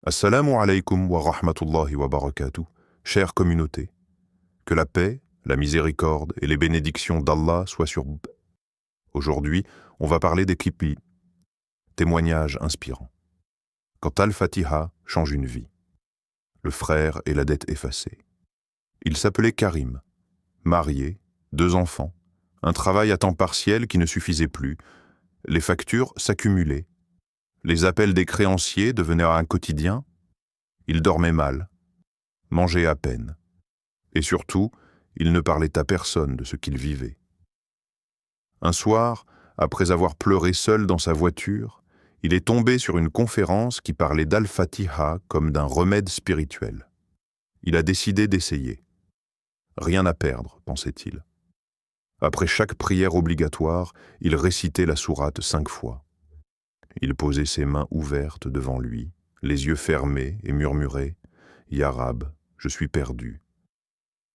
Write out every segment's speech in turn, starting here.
Assalamu alaikum wa rahmatullahi wa barakatuh, chère communauté. Que la paix, la miséricorde et les bénédictions d'Allah soient sur vous. Aujourd'hui, on va parler des Kipi, témoignages inspirants. Quand Al-Fatiha change une vie, le frère et la dette effacée. Il s'appelait Karim, marié, 2 enfants, un travail à temps partiel qui ne suffisait plus, les factures s'accumulaient, les appels des créanciers devenaient un quotidien, il dormait mal, mangeait à peine. Et surtout, il ne parlait à personne de ce qu'il vivait. Un soir, après avoir pleuré seul dans sa voiture, il est tombé sur une conférence qui parlait d'Al-Fatiha comme d'un remède spirituel. Il a décidé d'essayer. Rien à perdre, pensait-il. Après chaque prière obligatoire, il récitait la sourate 5 fois. Il posait ses mains ouvertes devant lui, les yeux fermés et murmurait « Ya Rab, je suis perdu.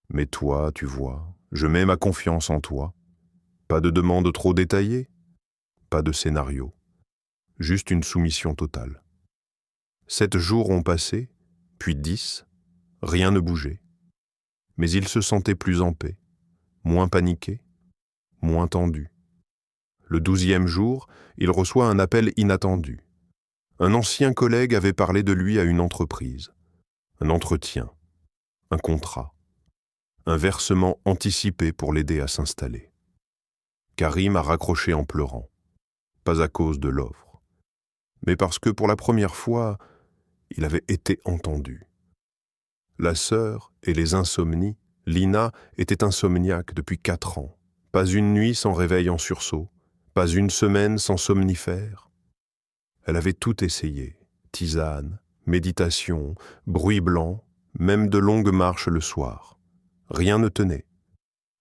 Mais toi, tu vois, je mets ma confiance en toi. Pas de demande trop détaillée, pas de scénario, juste une soumission totale. 7 jours ont passé, puis 10, rien ne bougeait. Mais il se sentait plus en paix, moins paniqué, moins tendu. Le 12e jour, il reçoit un appel inattendu. Un ancien collègue avait parlé de lui à une entreprise. Un entretien, un contrat, un versement anticipé pour l'aider à s'installer. Karim a raccroché en pleurant, pas à cause de l'offre, mais parce que pour la première fois, il avait été entendu. La sœur et les insomnies, Lina était insomniaque depuis 4 ans, pas une nuit sans réveil en sursaut, pas une semaine sans somnifère. Elle avait tout essayé, tisane, méditation, bruit blanc, même de longues marches le soir. Rien ne tenait.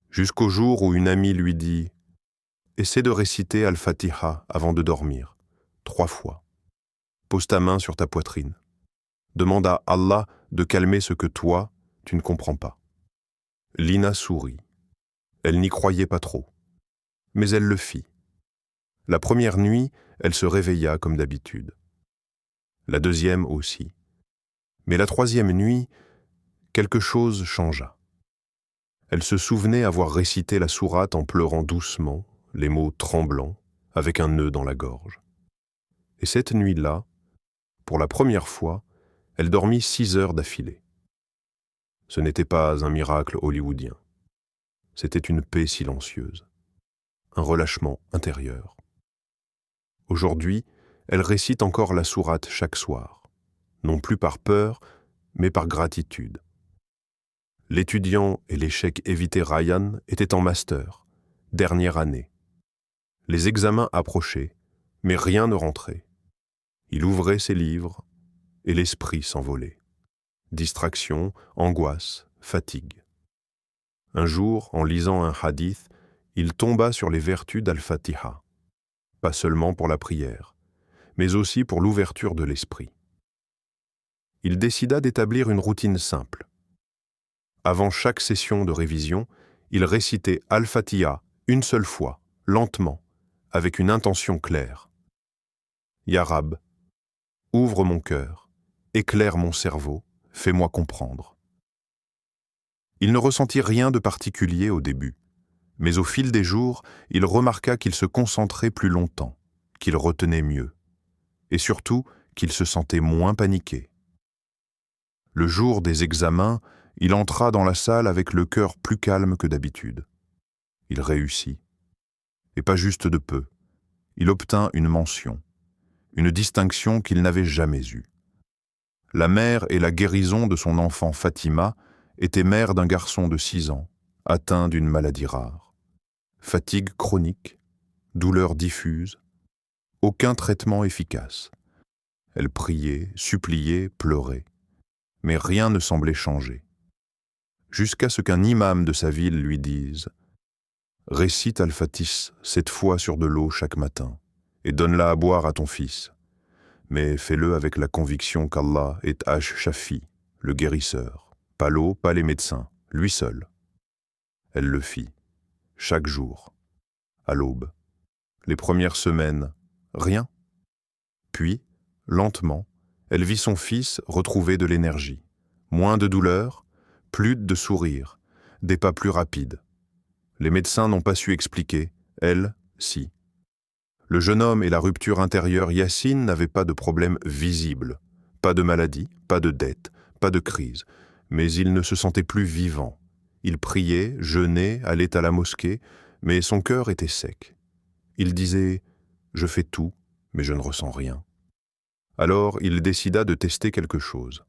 Jusqu'au jour où une amie lui dit « Essaie de réciter Al-Fatiha avant de dormir, 3 fois. Pose ta main sur ta poitrine. Demande à Allah de calmer ce que toi, tu ne comprends pas. » Lina sourit. Elle n'y croyait pas trop. Mais elle le fit. La première nuit, elle se réveilla comme d'habitude. La deuxième aussi. Mais la 3e nuit, quelque chose changea. Elle se souvenait avoir récité la sourate en pleurant doucement, les mots tremblants, avec un nœud dans la gorge. Et cette nuit-là, pour la première fois, elle dormit 6 heures d'affilée. Ce n'était pas un miracle hollywoodien. C'était une paix silencieuse, un relâchement intérieur. Aujourd'hui, elle récite encore la sourate chaque soir, non plus par peur, mais par gratitude. L'étudiant et l'échec évité Ryan étaient en master, dernière année. Les examens approchaient, mais rien ne rentrait. Il ouvrait ses livres et l'esprit s'envolait. Distraction, angoisse, fatigue. Un jour, en lisant un hadith, il tomba sur les vertus d'Al-Fatiha, pas seulement pour la prière, mais aussi pour l'ouverture de l'esprit. Il décida d'établir une routine simple. Avant chaque session de révision, il récitait Al-Fatiha une seule fois, lentement, avec une intention claire. « Ya Rab, ouvre mon cœur, éclaire mon cerveau, fais-moi comprendre. » Il ne ressentit rien de particulier au début, mais au fil des jours, il remarqua qu'il se concentrait plus longtemps, qu'il retenait mieux, et surtout qu'il se sentait moins paniqué. Le jour des examens, il entra dans la salle avec le cœur plus calme que d'habitude. Il réussit. Et pas juste de peu. Il obtint une mention, une distinction qu'il n'avait jamais eue. La mère et la guérison de son enfant Fatima était mère d'un garçon de 6 ans, atteint d'une maladie rare. Fatigue chronique, douleur diffuse, aucun traitement efficace. Elle priait, suppliait, pleurait. Mais rien ne semblait changer. Jusqu'à ce qu'un imam de sa ville lui dise « Récite Al-Fatis 7 fois sur de l'eau chaque matin et donne-la à boire à ton fils. Mais fais-le avec la conviction qu'Allah est Ash-Shafi, le guérisseur. Pas l'eau, pas les médecins, lui seul. » Elle le fit, chaque jour, à l'aube. Les premières semaines, rien. Puis, lentement, Elle vit son fils retrouver de l'énergie, moins de douleur, plus de sourire, des pas plus rapides. Les médecins n'ont pas su expliquer, elle, si. Le jeune homme et la rupture intérieure Yassine n'avaient pas de problème visible, pas de maladie, pas de dette, pas de crise, mais il ne se sentait plus vivant. Il priait, jeûnait, allait à la mosquée, mais son cœur était sec. Il disait « Je fais tout, mais je ne ressens rien ». Alors il décida de tester quelque chose.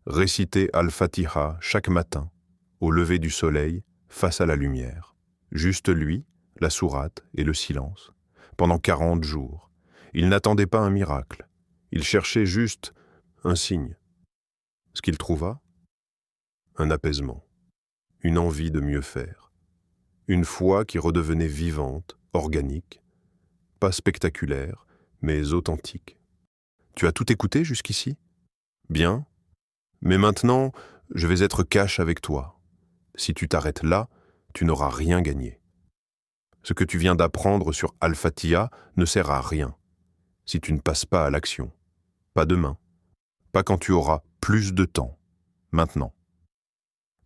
Réciter Al-Fatiha chaque matin, au lever du soleil, face à la lumière. Juste lui, la sourate et le silence. Pendant 40 jours. Il n'attendait pas un miracle. Il cherchait juste un signe. Ce qu'il trouva? Un apaisement. Une envie de mieux faire. Une foi qui redevenait vivante, organique, pas spectaculaire, mais authentique. Tu as tout écouté jusqu'ici? Bien. Mais maintenant, je vais être cash avec toi. Si tu t'arrêtes là, tu n'auras rien gagné. Ce que tu viens d'apprendre sur Al-Fatiha ne sert à rien si tu ne passes pas à l'action. Pas demain. Pas quand tu auras plus de temps. Maintenant.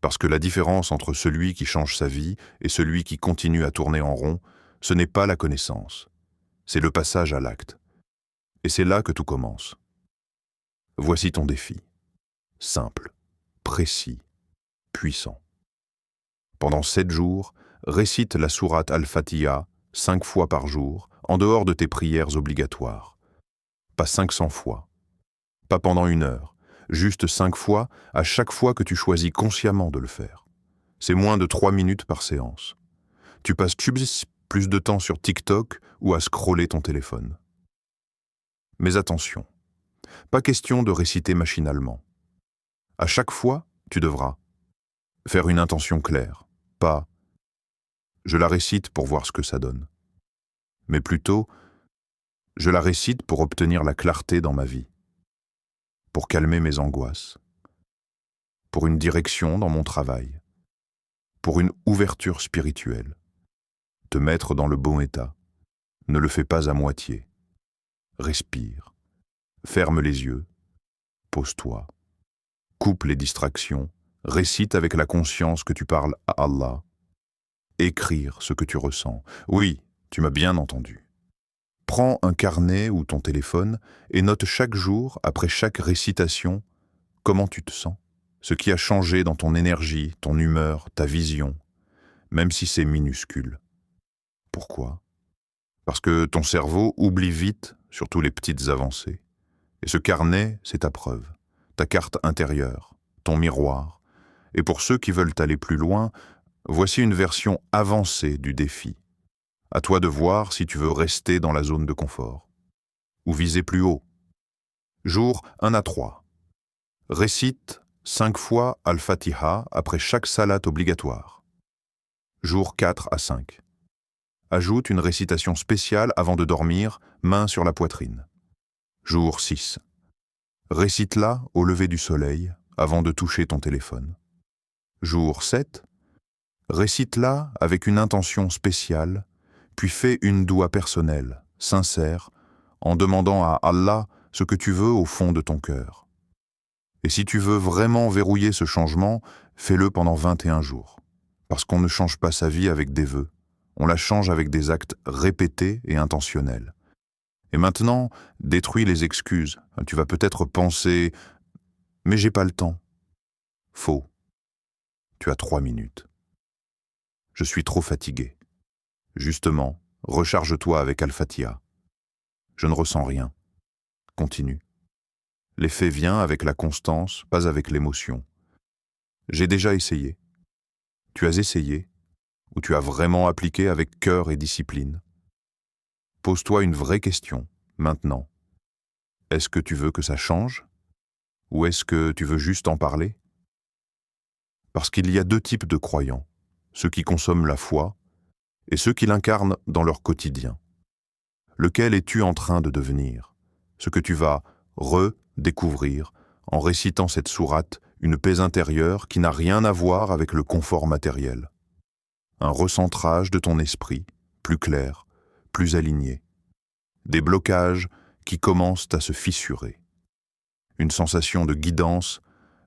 Parce que la différence entre celui qui change sa vie et celui qui continue à tourner en rond, ce n'est pas la connaissance. C'est le passage à l'acte. Et c'est là que tout commence. Voici ton défi. Simple, précis, puissant. Pendant 7 jours, récite la sourate Al-Fatiha 5 fois par jour, en dehors de tes prières obligatoires. Pas 500 fois. Pas pendant 1 heure. Juste 5 fois, à chaque fois que tu choisis consciemment de le faire. C'est moins de 3 minutes par séance. Tu passes plus de temps sur TikTok ou à scroller ton téléphone. Mais attention, pas question de réciter machinalement. À chaque fois, tu devras faire une intention claire, pas « je la récite pour voir ce que ça donne », mais plutôt « je la récite pour obtenir la clarté dans ma vie, pour calmer mes angoisses, pour une direction dans mon travail, pour une ouverture spirituelle, te mettre dans le bon état. Ne le fais pas à moitié. Respire, ferme les yeux, pose-toi, coupe les distractions, récite avec la conscience que tu parles à Allah. Écrire ce que tu ressens. Oui, tu m'as bien entendu. Prends un carnet ou ton téléphone et note chaque jour, après chaque récitation, comment tu te sens, ce qui a changé dans ton énergie, ton humeur, ta vision, même si c'est minuscule. Pourquoi? Parce que ton cerveau oublie vite, surtout les petites avancées. Et ce carnet, c'est ta preuve, ta carte intérieure, ton miroir. Et pour ceux qui veulent aller plus loin, voici une version avancée du défi. À toi de voir si tu veux rester dans la zone de confort. Ou viser plus haut. Jour 1 à 3. Récite 5 fois Al-Fatiha après chaque salate obligatoire. Jour 4 à 5. Ajoute une récitation spéciale avant de dormir, main sur la poitrine. Jour 6. Récite-la au lever du soleil, avant de toucher ton téléphone. Jour 7. Récite-la avec une intention spéciale, puis fais une doua personnelle, sincère, en demandant à Allah ce que tu veux au fond de ton cœur. Et si tu veux vraiment verrouiller ce changement, fais-le pendant 21 jours. Parce qu'on ne change pas sa vie avec des vœux, on la change avec des actes répétés et intentionnels. Et maintenant, détruis les excuses. Tu vas peut-être penser « mais j'ai pas le temps ». Faux. Tu as 3 minutes. Je suis trop fatigué. Justement, recharge-toi avec Al-Fatiha. Je ne ressens rien. Continue. L'effet vient avec la constance, pas avec l'émotion. J'ai déjà essayé. Tu as essayé, ou tu as vraiment appliqué avec cœur et discipline. Pose-toi une vraie question, maintenant. Est-ce que tu veux que ça change? Ou est-ce que tu veux juste en parler? Parce qu'il y a 2 types de croyants, ceux qui consomment la foi et ceux qui l'incarnent dans leur quotidien. Lequel es-tu en train de devenir? Ce que tu vas redécouvrir en récitant cette sourate, une paix intérieure qui n'a rien à voir avec le confort matériel. Un recentrage de ton esprit, plus clair, plus aligné. Des blocages qui commencent à se fissurer. une sensation de guidance,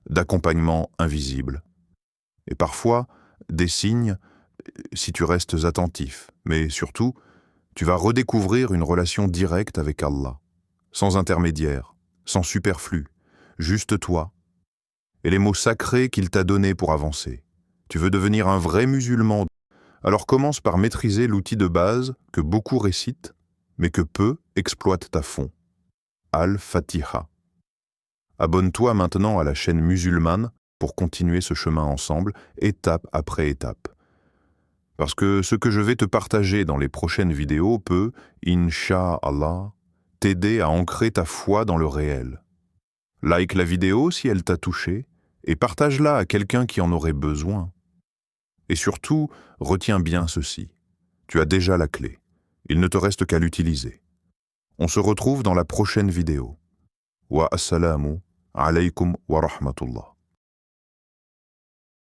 d'accompagnement invisible. Et parfois, des signes, si tu restes attentif, mais surtout, tu vas redécouvrir une relation directe avec Allah, sans intermédiaire, sans superflu, juste toi, et les mots sacrés qu'il t'a donnés pour avancer. Tu veux devenir un vrai musulman, alors commence par maîtriser l'outil de base que beaucoup récitent, mais que peu exploitent à fond. Al-Fatiha. Abonne-toi maintenant à la chaîne musulmane pour continuer ce chemin ensemble, étape après étape. Parce que ce que je vais te partager dans les prochaines vidéos peut, Inch'Allah, t'aider à ancrer ta foi dans le réel. Like la vidéo si elle t'a touché et partage-la à quelqu'un qui en aurait besoin. Et surtout, retiens bien ceci. Tu as déjà la clé. Il ne te reste qu'à l'utiliser. On se retrouve dans la prochaine vidéo. Wa assalamu alaykum wa rahmatullah.